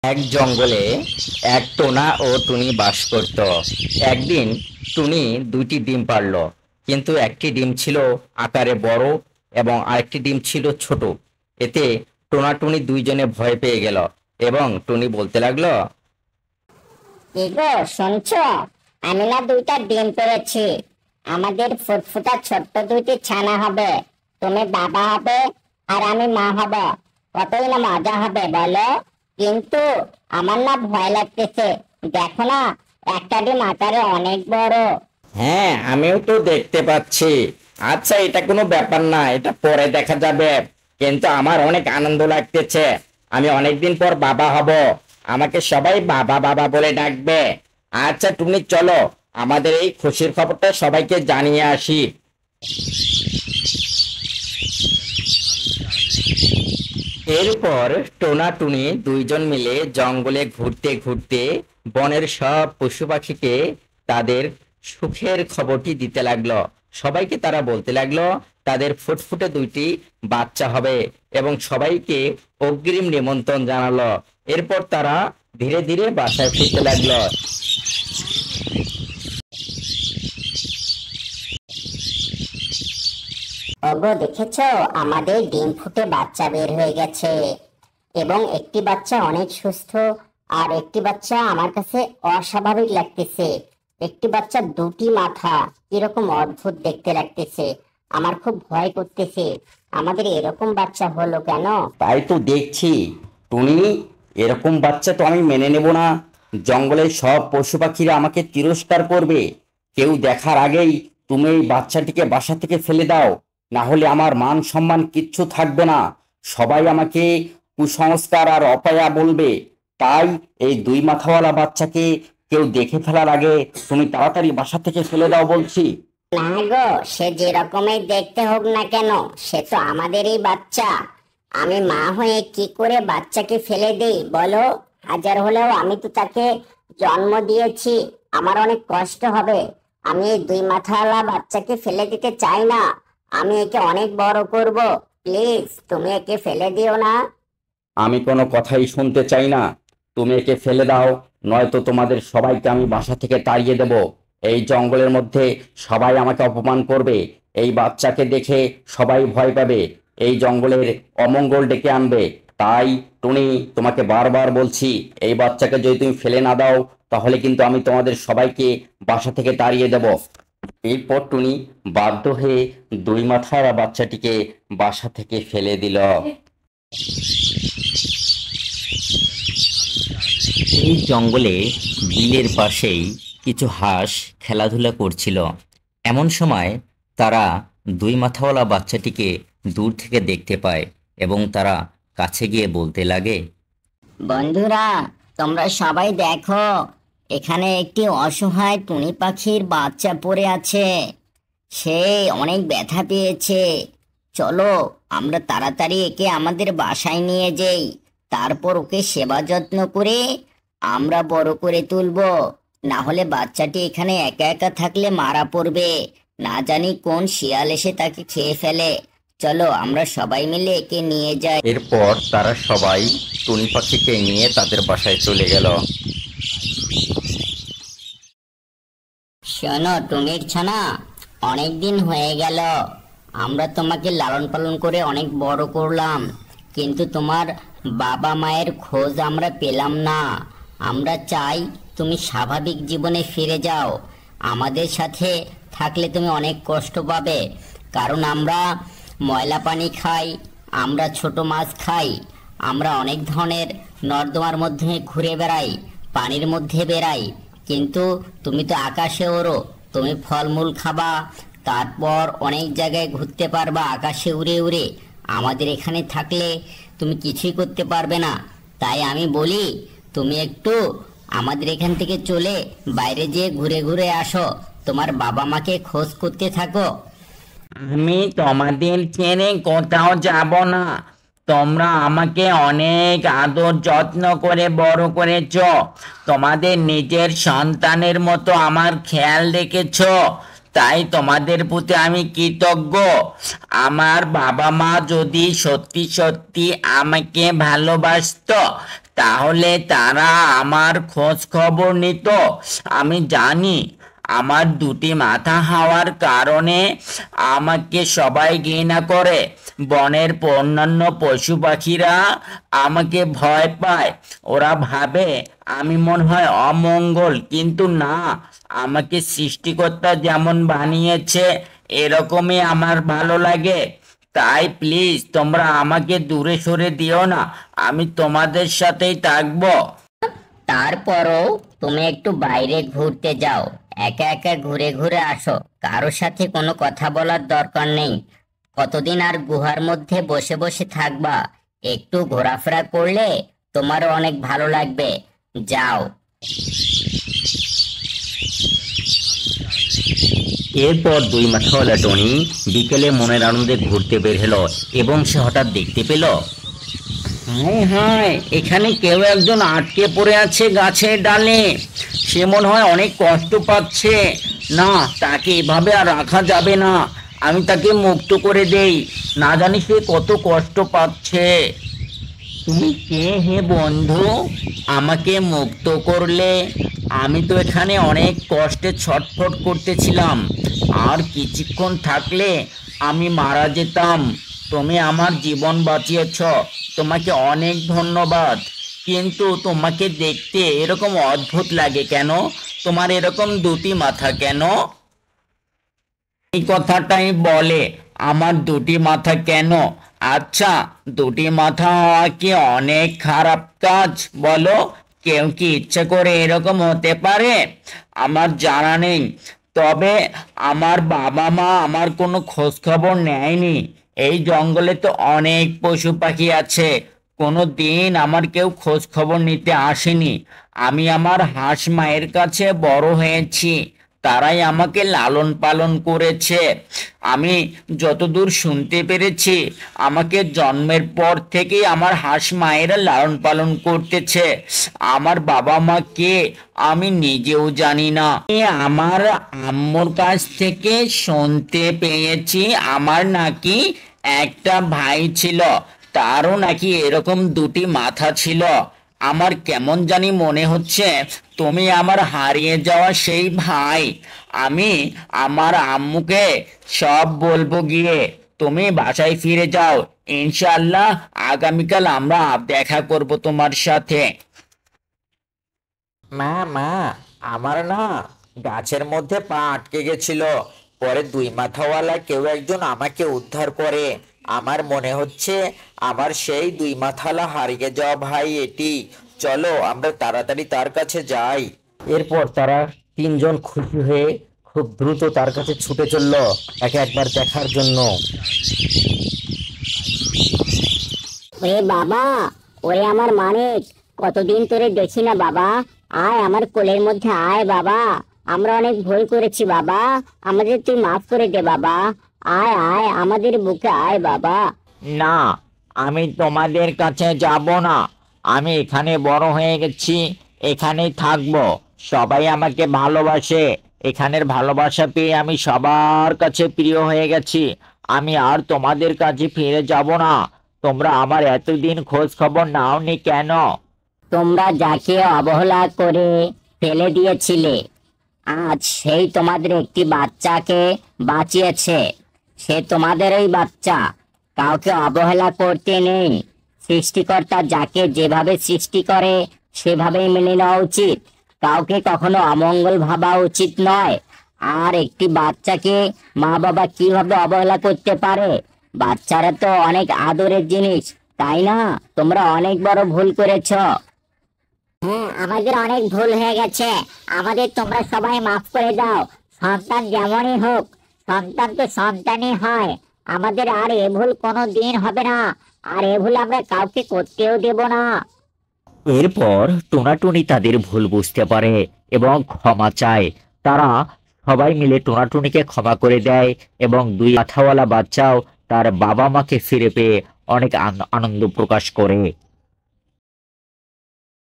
এক জঙ্গলে এক টোনা ও টুনি বাস করত। একদিন টুনি দুইটি ডিম পারল, কিন্তু একটি ডিম ছিল আকারে বড় এবং আরেকটি ডিম ছিল ছোট। এতে টোনা টুনি দুইজনে ভয় পেয়ে গেল এবং টুনি বলতে লাগলো, কি গো শুনছো? আমি না দুইটা ডিম পেড়েছি। আমাদের ফুটফুটা ছোট্ট দুইটি ছানা হবে। তুমি বাবা হবে আর আমি মা হব। কতই না মজা হবে বলো। কিন্তু আমার না ভয় লাগতেছে। দেখো না, একটা ডিম আকারে অনেক বড়। হ্যাঁ, আমিও তো দেখতে পাচ্ছি। আচ্ছা, এটা কোনো ব্যাপার না, এটা পরে দেখা যাবে। কিন্তু আমার অনেক আনন্দ লাগতেছে। আমি অনেকদিন পর বাবা হব। আমাকে সবাই বাবা বাবা বলে ডাকবে। আচ্ছা তুমি চলো, আমাদের এই খুশির খবরটা সবাইকে জানিয়ে আসি। এরপর টোনা টুনি দুইজন মিলে জঙ্গলে ঘুরতে ঘুরতে বনের সব পশু পাখিকে তাদের সুখের খবরটি দিতে লাগলো। সবাইকে তারা বলতে লাগলো তাদের ফুটফুটে দুইটি বাচ্চা হবে এবং সবাইকে অগ্রিম নিমন্ত্রণ জানালো। এরপর তারা ধীরে ধীরে বাসায় ফিরতে লাগলো। ওগো দেখেছো, আমাদের ডিম ফুটে বাচ্চা বের হয়ে গেছে। এবং একটি বাচ্চা অনেক সুস্থ, আর একটি বাচ্চা আমার কাছে অস্বাভাবিক লাগতেছে। একটি বাচ্চা দুটি মাথা, এরকম অদ্ভুত দেখতে লাগতেছে। আমার খুব ভয় করতেছে। আমাদের এরকম বাচ্চা হলো কেন? তাই তো দেখছি টুনি, এরকম বাচ্চা তো আমি মেনে নেব না। জঙ্গলের সব পশু পাখিরা আমাকে তিরস্কার করবে। কেউ দেখার আগেই তুমি এই বাচ্চাটিকে বাসা থেকে ফেলে দাও, না হলে আমার মান সম্মান কিচ্ছু থাকবে না। সবাই আমাকে কুসংস্কার আর অপয়া বলবে। তাই এই দুই মাথাওয়ালা বাচ্চাকে কেউ দেখে ফেলার আগে তুমি তাড়াতাড়ি বাসা থেকে ফেলে দাও বলছি। না গো, সে যে রকমই দেখতে হোক না কেন, সে তো আমাদেরই বাচ্চা। আমি মা হয়ে কি করে বাচ্চাকে ফেলে দেই বলো? হাজার হলেও আমি তো তাকে জন্ম দিয়েছি। আমার অনেক কষ্ট হবে। আমি এই দুই মাথাওয়ালা বাচ্চাকে ফেলে দিতে চাই না। আমি একে অনেক বড় করব। প্লিজ তুমি একে ফেলে দিও না। আমি কোনো কথাই শুনতে চাই না। তুমি একে ফেলে দাও, নয়তো তোমাদের সবাইকে আমি বাসা থেকে তাড়িয়ে দেব। এই জঙ্গলের মধ্যে সবাই আমাকে অপমান করবে। এই বাচ্চাকে দেখে সবাই ভয় পাবে, এই জঙ্গলের অমঙ্গল ডেকে আনবে। তাই টুনি, তোমাকে বারবার বলছি, এই বাচ্চাকে যদি তুমি ফেলে না দাও, তাহলে কিন্তু আমি তোমাদের সবাইকে বাসা থেকে তাড়িয়ে দেব। এরপর টুনি বাধ্য হয়ে দুই মাথার বাচ্চাটিকে বাসা থেকে ফেলে দিল। এই জঙ্গলে বিলের পাশেই কিছু হাঁস খেলাধুলা করছিল। এমন সময় তারা দুই মাথাওয়ালা বাচ্চাটিকে দূর থেকে দেখতে পায় এবং তারা কাছে গিয়ে বলতে লাগে, বন্ধুরা, তোমরা সবাই দেখো, এখানে একটি অসহায় টুনি পাখির বাচ্চা পড়ে আছে। সে অনেক ব্যথা পেয়েছে। চলো আমরা তাড়াতাড়ি একে আমাদের বাসায় নিয়ে যাই। তারপর ওকে সেবা যত্ন করে আমরা বড় করে তুলবো। না হলে বাচ্চাটি এখানে একা একা থাকলে মারা পড়বে। না জানি কোন শিয়াল এসে তাকে খেয়ে ফেলে। চলো আমরা সবাই মিলে একে নিয়ে যাই। এরপর তারা সবাই টুনি পাখিকে নিয়ে তাদের বাসায় চলে গেল। শোনো টুনির ছানা, অনেক দিন হয়ে গেল আমরা তোমাকে লালন পালন করে অনেক বড় করলাম, কিন্তু তোমার বাবা মায়ের খোঁজ আমরা পেলাম না। আমরা চাই তুমি স্বাভাবিক জীবনে ফিরে যাও। আমাদের সাথে থাকলে তুমি অনেক কষ্ট পাবে, কারণ আমরা ময়লা পানি খাই, আমরা ছোট মাছ খাই, আমরা অনেক ধরনের নর্দমার মধ্যে ঘুরে বেড়াই, পানির মধ্যে বেড়াই। কিন্তু তুমি তো আকাশে ওড়ো, তুমি ফলমূল খাবা, তারপর অনেক জায়গায় ঘুরতে পারবা আকাশে উড়ে উড়ে। আমাদের এখানে থাকলে তুমি কিছুই করতে পারবে না। তাই আমি বলি, তুমি একটু আমাদের এখান থেকে চলে বাইরে যেয়ে ঘুরে ঘুরে আসো, তোমার বাবা মাকে খোঁজ করতে থাকো। আমি তোমাদের ছেড়ে কোথাও যাব না। তোমরা আমাকে অনেক আদর যত্ন করে বড় করেছো। তোমাদের নিজের সন্তানের মতো আমার খেয়াল রেখেছো। তাই তোমাদের প্রতি আমি কৃতজ্ঞ। আমার বাবা মা যদি সত্যি সত্যি আমাকে ভালোবাসতো তাহলে তারা আমার খোঁজ খবর নিত। আমি জানি আমার দুটি মাথা হওয়ার কারণে আমাকে সবাই ঘৃণা করে। বনের অন্যান্য পশু পাখিরা আমাকে ভয় পায়। ওরা ভাবে আমি মনে হয় অমঙ্গল, কিন্তু না, আমাকে সৃষ্টিকর্তা যেমন বানিয়েছে এরকমই আমার ভালো লাগে। তাই প্লিজ তোমরা আমাকে দূরে সরে দিও না, আমি তোমাদের সাথেই থাকবো। তারপরও তুমি একটু বাইরে ঘুরতে যাও, একা একা ঘুরে ঘুরে আসো, কারোর সাথে কোনো কথা বলার দরকার নেই। কতদিন আর গুহার মধ্যে বসে বসে থাকবা? একটু ঘোরাফেরা করলে তোমারও অনেক ভালো লাগবে। যাও। এরপর দুই মাথাওয়ালা টনি বিকেলে মনের আনন্দে ঘুরতে বের হলো এবং সে হঠাৎ দেখতে পেল, হায় হায়, এখানে কেউ একজন আটকে পড়ে আছে গাছের ডালে। সে মনে হয় অনেক কষ্ট পাচ্ছে। না, তাকে এভাবে আর রাখা যাবে না, আমি তাকে মুক্ত করে দেই। না জানি সে কত কষ্ট পাচ্ছে। তুমি কে হে বন্ধু, আমাকে মুক্ত করলে? আমি তো এখানে অনেক কষ্টে ছটফট করতেছিলাম, আর কিছুক্ষণ থাকলে আমি মারা যেতাম। তুমি আমার জীবন বাঁচিয়েছ, তোমাকে অনেক ধন্যবাদ। কিন্তু তোমাকে দেখতে এরকম অদ্ভুত লাগে কেন? তোমার এরকম দুটি মাথা কেন? এই কথাটাই বলে আমার দুটি মাথা কেন। আচ্ছা, দুটি মাথা হওয়া কি অনেক খারাপ কাজ বলো? কেউ কি ইচ্ছে করে এরকম হতে পারে? আমার জানা নেই। তবে আমার বাবা মা আমার কোনো খোঁজ খবর নেয়নি। এই জঙ্গলে তো অনেক পশু পাখি আছে, কোনো দিন আমার কেউ খোঁজ খবর নিতে আসেনি। আমি আমার হাঁস মায়ের কাছে বড় হয়েছি, তারাই আমাকে লালন পালন করেছে। আমি যতদূর শুনতে পেরেছি, আমাকে জন্মের পর থেকেই আমার হাঁস মায়েরা লালন পালন করতেছে। আমার বাবা মা কে আমি নিজেও জানি না। আমার আম্মুর কাছ থেকে শুনতে পেয়েছি আমার নাকি একটা ভাই ছিল, তারও নাকি এরকম দুটি মাথা ছিল। আমার কেমন জানি মনে হচ্ছে তুমি আমার হারিয়ে যাওয়া সেই ভাই। আমি আমার আম্মুকে সব বলবো গিয়ে। তুমি বাসায় ফিরে যাও, ইনশাআল্লাহ আগামীকাল আমরা দেখা করব তোমার সাথে। মা মা, আমার না গাছের মধ্যে পা আটকে গেছিল, পরে দুই মাথাওয়ালা কেউ একজন আমাকে উদ্ধার করে। আমার মনে হচ্ছে আমার সেই দুই মাথাওয়ালা হারিয়ে যাওয়া ভাই এটি। চলো আমরা তাড়াতাড়ি তার কাছে যাই। এরপর তারা তিনজন খুশি হয়ে খুব দ্রুত তার কাছে ছুটে চলল তাকে একবার দেখার জন্য। ওরে বাবা, ওরে আমার মানিক, কতদিন তোরে দেখি না বাবা। আয় আমার কোলের মধ্যে আয় বাবা, আমরা অনেক ভুল করেছি বাবা, আমাদের তুই মাফ করে দে বাবা। আয় আয় আমাদের বুকে আয় বাবা। না, আমি তোমাদের কাছে যাব না। আমি এখানে বড় হয়ে গেছি, এখানেই থাকবো। সবাই আমাকে ভালোবাসে, এখানের ভালোবাসা পেয়ে আমি সবার কাছে প্রিয় হয়ে গেছি। আমি আর তোমাদের কাছে ফিরে যাব না। তোমরা আমার এতদিন খোঁজ খবর নাওনি কেন? তোমরা যাকে অবহেলা করে ফেলে দিয়েছিলে, আজ সেই তোমাদের একটি বাচ্চাকে বাঁচিয়েছে। সে তোমাদেরই বাচ্চা, কাউকে অবহেলা করতে নেই। সৃষ্টিকর্তা যাকে যেভাবে সৃষ্টি করে সেভাবেই মেনে নেওয়া উচিত, কাউকে কখনো অমঙ্গল ভাবা উচিত নয়। আর একটি বাচ্চাকে মা বাবা কিভাবে অবহেলা করতে পারে? বাচ্চারা তো অনেক আদরের জিনিস, তাই না? তোমরা অনেক বড় ভুল করেছো। হ্যাঁ, আমাদের অনেক ভুল হয়ে গেছে, আমাদের তোমরা সবাই মাফ করে দাও। সন্তান যেমনই হোক, সন্তান তো সন্তানই হয়। আমাদের আর এ ভুল কোনো দিন হবে না, আর এ ভুল আমরা কাউকে করতেও দেব না। এরপর টোনাটুনি তাদের ভুল বুঝতে পারে এবং ক্ষমা চায়। তারা সবাই মিলে টোনাটুনিকে ক্ষমা করে দেয় এবং দুই মাথাওয়ালা বাচ্চাও তার বাবা মাকে ফিরে পেয়ে অনেক আনন্দ প্রকাশ করে।